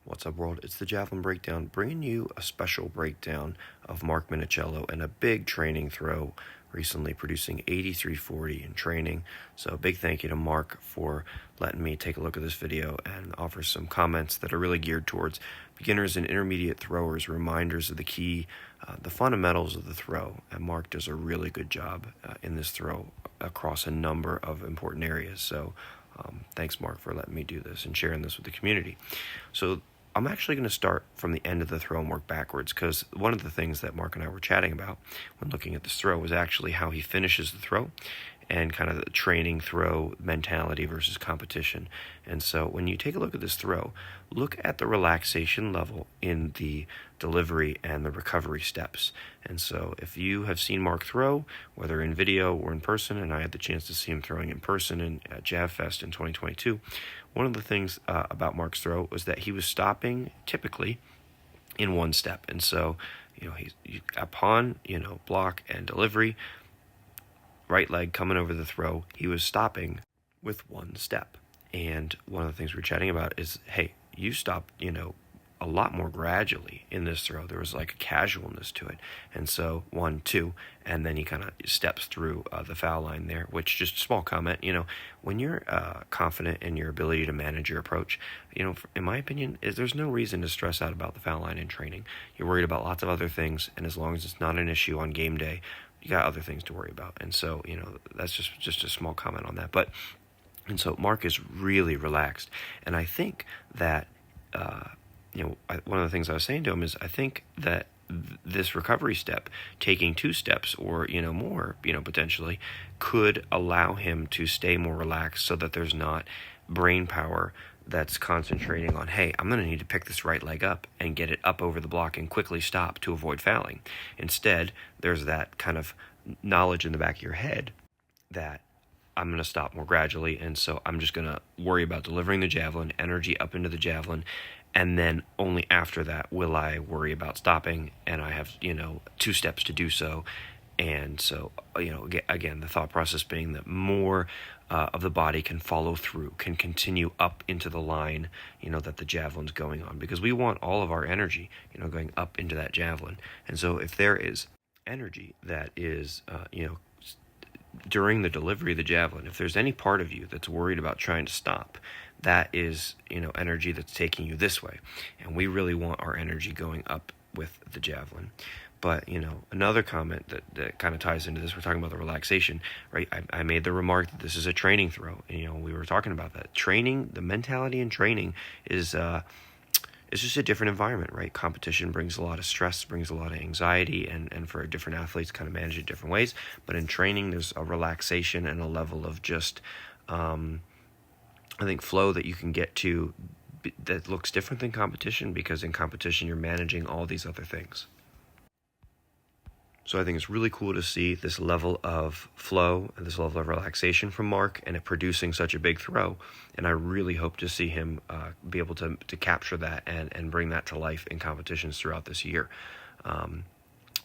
What's up, world? It's the Javelin Breakdown, bringing you a special breakdown of Marc Minichello and a big training throw recently, producing 83.40 in training. So a big thank you to Marc for letting me take a look at this video and offer some comments that are really geared towards beginners and intermediate throwers, reminders of the key, the fundamentals of the throw. And Marc does a really good job in this throw across a number of important areas. So thanks, Marc, for letting me do this and sharing this with the community. So I'm actually going to start from the end of the throw and work backwards, because one of the things that Marc and I were chatting about when looking at this throw was actually how he finishes the throw and kind of the training throw mentality versus competition. And so when you take a look at this throw, look at the relaxation level in the delivery and the recovery steps. And so if you have seen Marc throw, whether in video or in person, and I had the chance to see him throwing in person at JavFest in 2022, one of the things about Marc's throw was that he was stopping typically in one step. And so, upon, block and delivery, right leg coming over the throw, he was stopping with one step. And one of the things we were chatting about is, hey, you stopped, a lot more gradually in this throw. There was like a casualness to it. And so 1, 2, and then he kind of steps through the foul line there, which, just a small comment, when you're confident in your ability to manage your approach, in my opinion, there's no reason to stress out about the foul line in training. You're worried about lots of other things, and as long as it's not an issue on game day, you got other things to worry about. And so, that's just a small comment on that. And so Marc is really relaxed. And I think that, one of the things I was saying to him is, I think that this recovery step, taking 2 steps or, more, potentially, could allow him to stay more relaxed so that there's not brain power that's concentrating on, hey, I'm going to need to pick this right leg up and get it up over the block and quickly stop to avoid fouling. Instead, there's that kind of knowledge in the back of your head that I'm going to stop more gradually, and so I'm just going to worry about delivering the javelin, energy up into the javelin, and then only after that will I worry about stopping, and I have, 2 steps to do so. And so, again, the thought process being that more of the body can follow through, can continue up into the line, that the javelin's going on, because we want all of our energy, going up into that javelin. And so if there is energy that is, during the delivery of the javelin, if there's any part of you that's worried about trying to stop, that is, energy that's taking you this way. And we really want our energy going up with the javelin. But, another comment that kind of ties into this, we're talking about the relaxation, right? I made the remark that this is a training throw. And, we were talking about that. Training, the mentality in training is it's just a different environment, right? Competition brings a lot of stress, brings a lot of anxiety, and for different athletes kind of manage it different ways. But in training, there's a relaxation and a level of just, I think, flow that you can get to that looks different than competition, because in competition, you're managing all these other things. So I think it's really cool to see this level of flow and this level of relaxation from Marc, and it producing such a big throw. And I really hope to see him be able to capture that and bring that to life in competitions throughout this year.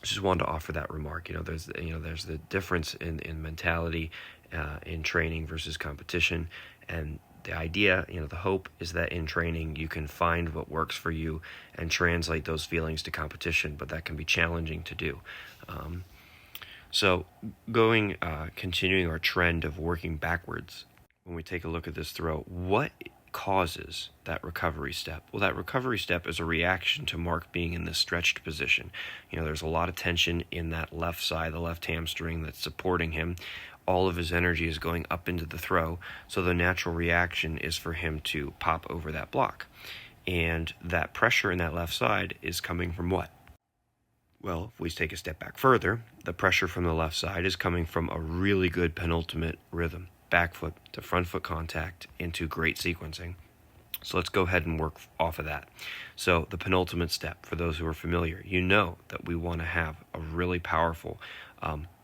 Just wanted to offer that remark. There's the difference in mentality in training versus competition, and the idea, the hope is that in training you can find what works for you and translate those feelings to competition, but that can be challenging to do. So continuing our trend of working backwards, when we take a look at this throw, what causes that recovery step? Well, that recovery step is a reaction to Marc being in this stretched position. There's a lot of tension in that left side, the left hamstring that's supporting him. All of his energy is going up into the throw, so the natural reaction is for him to pop over that block. And that pressure in that left side is coming from what? Well, if we take a step back further, the pressure from the left side is coming from a really good penultimate rhythm, back foot to front foot contact into great sequencing. So let's go ahead and work off of that. So the penultimate step, for those who are familiar, that we want to have a really powerful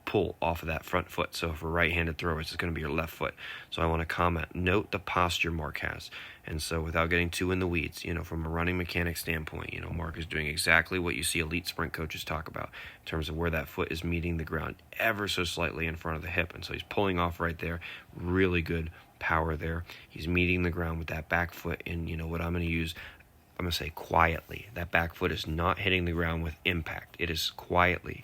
pull off of that front foot. So for right-handed throwers, it's going to be your left foot. So I want to comment, note the posture Marc has. And so without getting too in the weeds, from a running mechanic standpoint, Marc is doing exactly what you see elite sprint coaches talk about in terms of where that foot is meeting the ground ever so slightly in front of the hip. And so he's pulling off right there. Really good power there. He's meeting the ground with that back foot in, what I'm going to use I'm going to say quietly. That back foot is not hitting the ground with impact. It is quietly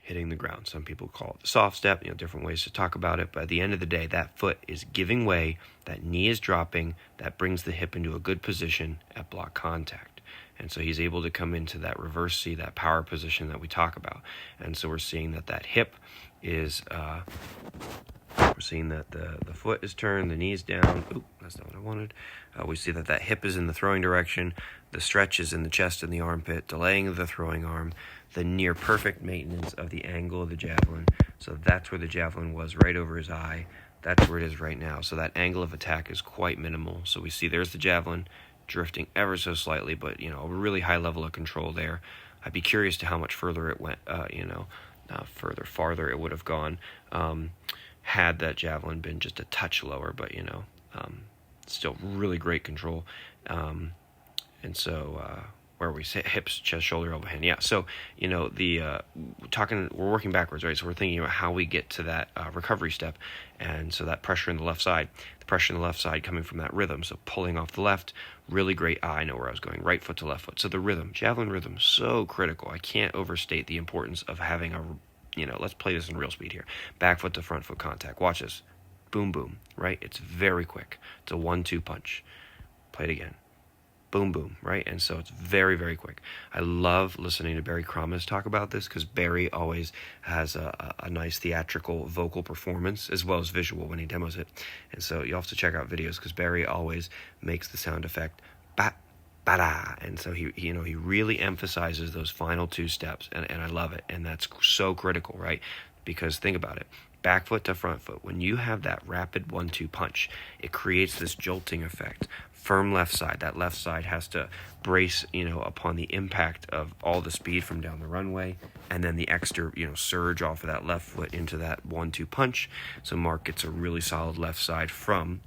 hitting the ground. Some people call it the soft step, different ways to talk about it. But at the end of the day, that foot is giving way, that knee is dropping, that brings the hip into a good position at block contact. And so he's able to come into that reverse C, that power position that we talk about. And so we're seeing that hip is, we're seeing that the foot is turned, the knee's down. Oop, that's not what I wanted. We see that hip is in the throwing direction, the stretch is in the chest and the armpit, delaying of the throwing arm, the near perfect maintenance of the angle of the javelin. So that's where the javelin was, right over his eye. That's where it is right now. So that angle of attack is quite minimal. So we see there's the javelin drifting ever so slightly, but a really high level of control there. I'd be curious to how much further it went, farther it would have gone had that javelin been just a touch lower, but still really great control. And so where we say hips, chest, shoulder, elbow, hand. Yeah. So, we're working backwards, right? So we're thinking about how we get to that recovery step. And so that pressure in the left side coming from that rhythm. So pulling off the left, really great. I know where I was going, right foot to left foot. So the rhythm, javelin rhythm, so critical. I can't overstate the importance of having let's play this in real speed here. Back foot to front foot contact. Watch this. Boom, boom, right? It's very quick. It's a 1-2 punch. Play it again. Boom, boom, right? And so it's very, very quick. I love listening to Barry Cromas talk about this because Barry always has a nice theatrical vocal performance as well as visual when he demos it. And so you'll have to check out videos because Barry always makes the sound effect ba ba-da. And so he really emphasizes those final 2 steps, and I love it. And that's so critical, right? Because think about it. Back foot to front foot. When you have that rapid 1-2 punch, it creates this jolting effect. Firm left side. That left side has to brace, upon the impact of all the speed from down the runway, and then the extra, surge off of that left foot into that 1-2 punch. So Marc gets a really solid left side from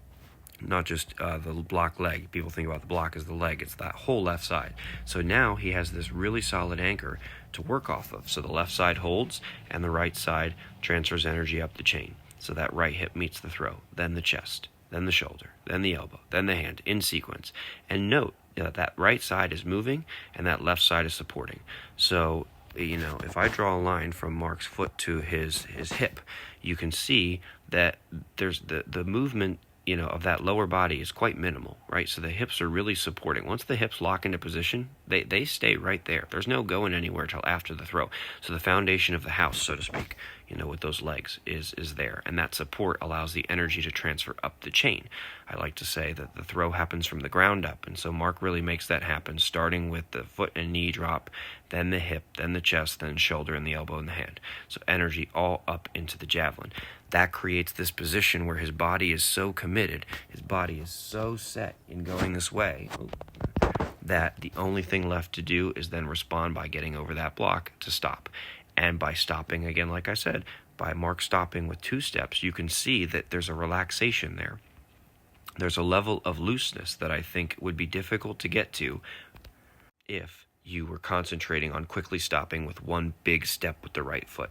not just the block leg. People think about the block as the leg. It's that whole left side. So now he has this really solid anchor to work off of. So the left side holds, and the right side transfers energy up the chain. So that right hip meets the throw, then the chest, then the shoulder, then the elbow, then the hand, in sequence. And note that right side is moving, and that left side is supporting. So, if I draw a line from Marc's foot to his hip, you can see that there's the movement of that lower body is quite minimal, right? So the hips are really supporting. Once the hips lock into position, they stay right there. There's no going anywhere till after the throw. So the foundation of the house, so to speak, with those legs is there. And that support allows the energy to transfer up the chain. I like to say that the throw happens from the ground up. And so Marc really makes that happen, starting with the foot and knee drop, then the hip, then the chest, then shoulder, and the elbow and the hand. So energy all up into the javelin. That creates this position where his body is so committed, his body is so set in going this way, that the only thing left to do is then respond by getting over that block to stop. And by stopping, again, like I said, by Marc stopping with 2 steps, you can see that there's a relaxation there. There's a level of looseness that I think would be difficult to get to if you were concentrating on quickly stopping with one big step with the right foot.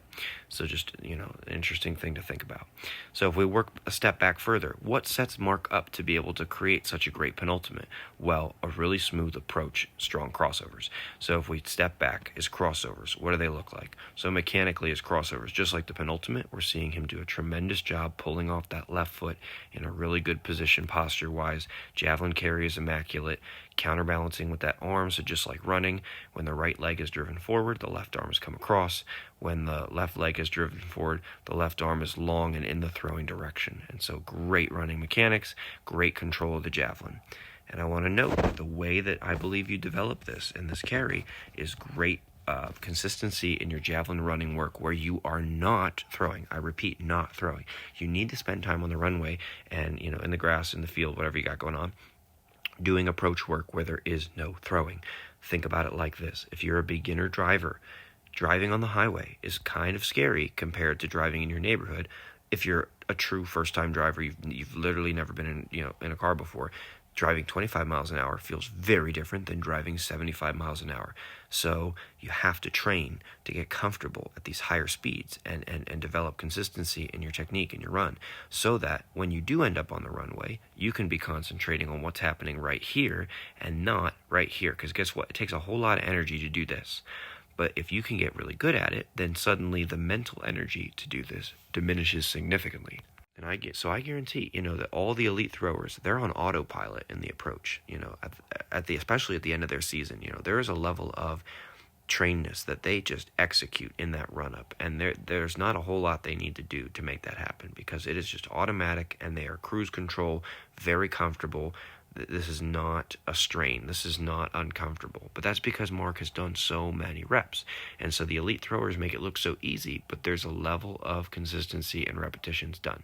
So just, an interesting thing to think about. So if we work a step back further, what sets Marc up to be able to create such a great penultimate? Well, a really smooth approach, strong crossovers. So if we step back, his crossovers, what do they look like? So mechanically, his crossovers, just like the penultimate, we're seeing him do a tremendous job pulling off that left foot in a really good position posture-wise. Javelin carry is immaculate, counterbalancing with that arm, so just like running, when the right leg is driven forward, the left arm has come across. When the left leg is driven forward, the left arm is long and in the throwing direction. And so great running mechanics, great control of the javelin. And I want to note that the way that I believe you develop this in this carry is great consistency in your javelin running work where you are not throwing. I repeat, not throwing. You need to spend time on the runway and, in the grass, in the field, whatever you got going on, doing approach work where there is no throwing. Think about it like this. If you're a beginner driver, driving on the highway is kind of scary compared to driving in your neighborhood. If you're a true first-time driver, you've literally never been in a car before, driving 25 miles an hour feels very different than driving 75 miles an hour. So you have to train to get comfortable at these higher speeds and develop consistency in your technique and your run, so that when you do end up on the runway, you can be concentrating on what's happening right here and not right here. Because guess what? It takes a whole lot of energy to do this. But if you can get really good at it, then suddenly the mental energy to do this diminishes significantly. And I guarantee, that all the elite throwers, they're on autopilot in the approach, especially at the end of their season. There is a level of trainedness that they just execute in that run up, and there's not a whole lot they need to do to make that happen, because it is just automatic, and they are cruise control, very comfortable. This is not a strain. This is not uncomfortable. But that's because Marc has done so many reps. And so the elite throwers make it look so easy, but there's a level of consistency and repetitions done.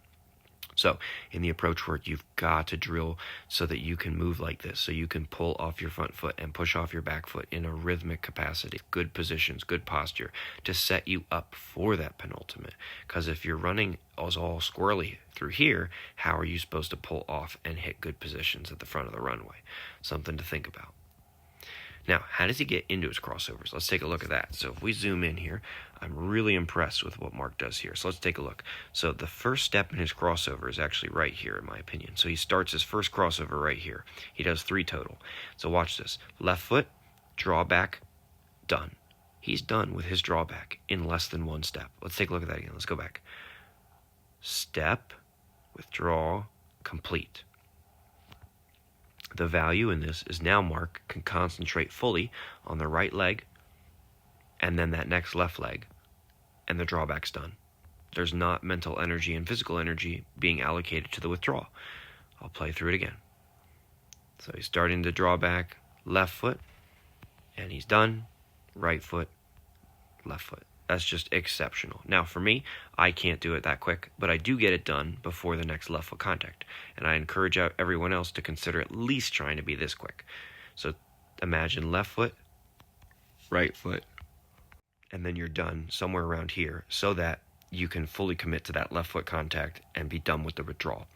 So in the approach work, you've got to drill so that you can move like this, so you can pull off your front foot and push off your back foot in a rhythmic capacity. Good positions, good posture to set you up for that penultimate. Because if you're running all squirrely through here, how are you supposed to pull off and hit good positions at the front of the runway? Something to think about. Now, how does he get into his crossovers? Let's take a look at that. So if we zoom in here, I'm really impressed with what Marc does here. So let's take a look. So the first step in his crossover is actually right here, in my opinion. So he starts his first crossover right here. He does 3 total. So watch this. Left foot, drawback, done. He's done with his drawback in less than 1 step. Let's take a look at that again. Let's go back. Step, withdraw, complete. The value in this is now Marc can concentrate fully on the right leg and then that next left leg, and the drawback's done. There's not mental energy and physical energy being allocated to the withdrawal. I'll play through it again. So he's starting to draw back, left foot, and he's done, right foot, left foot. That's just exceptional. Now, for me, I can't do it that quick, but I do get it done before the next left foot contact. And I encourage everyone else to consider at least trying to be this quick. So imagine left foot, right foot, and then you're done somewhere around here, so that you can fully commit to that left foot contact and be done with the withdrawal.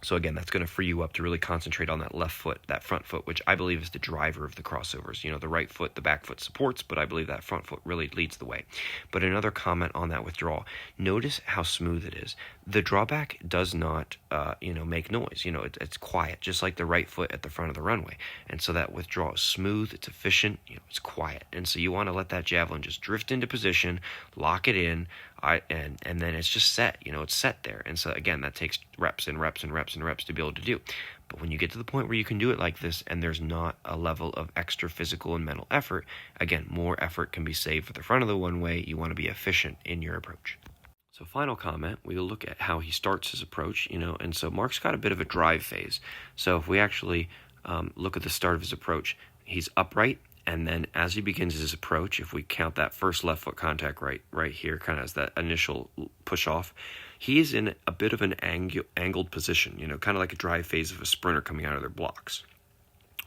So again, that's going to free you up to really concentrate on that left foot, that front foot, which I believe is the driver of the crossovers. The right foot, the back foot supports, but I believe that front foot really leads the way. But another comment on that withdrawal, notice how smooth it is. The drawback does not, make noise. It's quiet, just like the right foot at the front of the runway. And so that withdrawal is smooth, it's efficient, it's quiet. And so you want to let that javelin just drift into position, lock it in, and then it's just set, it's set there. And so again, that takes reps and reps and reps and reps to be able to do. But when you get to the point where you can do it like this, and there's not a level of extra physical and mental effort, again, more effort can be saved for the front of the one way. You want to be efficient in your approach. So final comment, we will look at how he starts his approach, and so Marc's got a bit of a drive phase. So if we actually look at the start of his approach, he's upright. And then as he begins his approach, if we count that first left foot contact right here, kind of as that initial push off, he is in a bit of an angled position, kind of like a drive phase of a sprinter coming out of their blocks.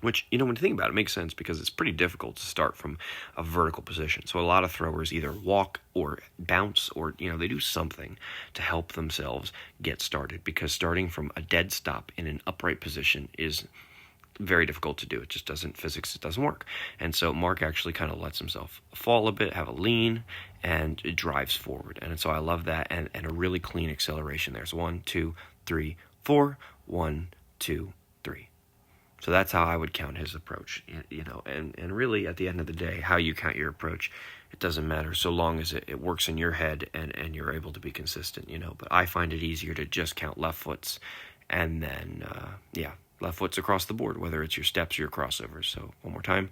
Which, when you think about it, makes sense, because it's pretty difficult to start from a vertical position. So a lot of throwers either walk or bounce or, they do something to help themselves get started, because starting from a dead stop in an upright position is very difficult to do. It just doesn't work. And so Marc actually kind of lets himself fall a bit, have a lean, and it drives forward. And so I love that, and a really clean acceleration there. So 1, 2, 3, 4, 1, 2, 3. So that's how I would count his approach, and really at the end of the day, how you count your approach, it doesn't matter so long as it works in your head and you're able to be consistent, But I find it easier to just count left foots and then, left foot's across the board, whether it's your steps or your crossovers. So one more time,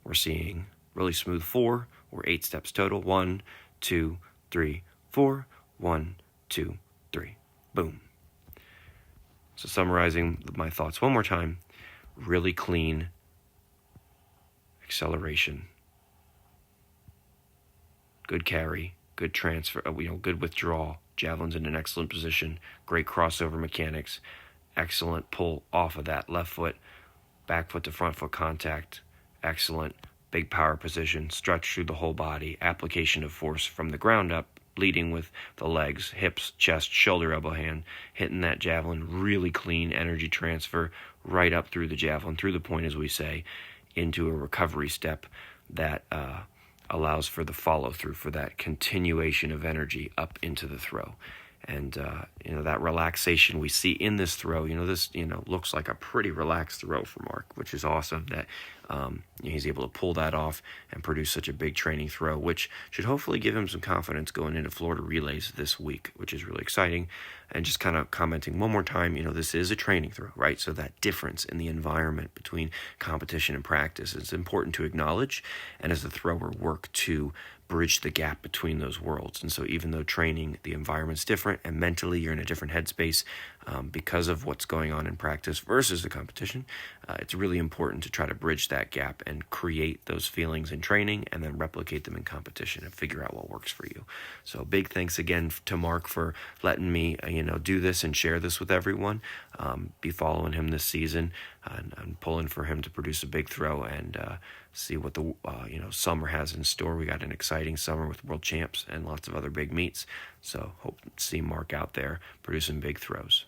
we're seeing really smooth 4 or 8 steps total. 1, 2, 3, 4. 1, 2, 3. Boom. So summarizing my thoughts one more time, really clean acceleration, good carry, good transfer, good withdrawal. Javelin's in an excellent position, great crossover mechanics, excellent pull off of that left foot, back foot to front foot contact, excellent big power position, stretch through the whole body, application of force from the ground up, leading with the legs, hips, chest, shoulder, elbow, hand, hitting that javelin, really clean energy transfer right up through the javelin, through the point, as we say, into a recovery step that allows for the follow-through, for that continuation of energy up into the throw. And, that relaxation we see in this throw, this, looks like a pretty relaxed throw for Marc, which is awesome that he's able to pull that off and produce such a big training throw, which should hopefully give him some confidence going into Florida relays this week, which is really exciting. And just kind of commenting one more time, this is a training throw, right? So that difference in the environment between competition and practice is important to acknowledge, and as the thrower work to bridge the gap between those worlds. And so even though training, the environment's different, and mentally you're in a different headspace because of what's going on in practice versus the competition, it's really important to try to bridge that gap and create those feelings in training and then replicate them in competition and figure out what works for you. So big thanks again to Marc for letting me do this and share this with everyone. Be following him this season and pulling for him to produce a big throw and see what the summer has in store. We got an exciting summer with world champs and lots of other big meets. So hope to see Marc out there producing big throws.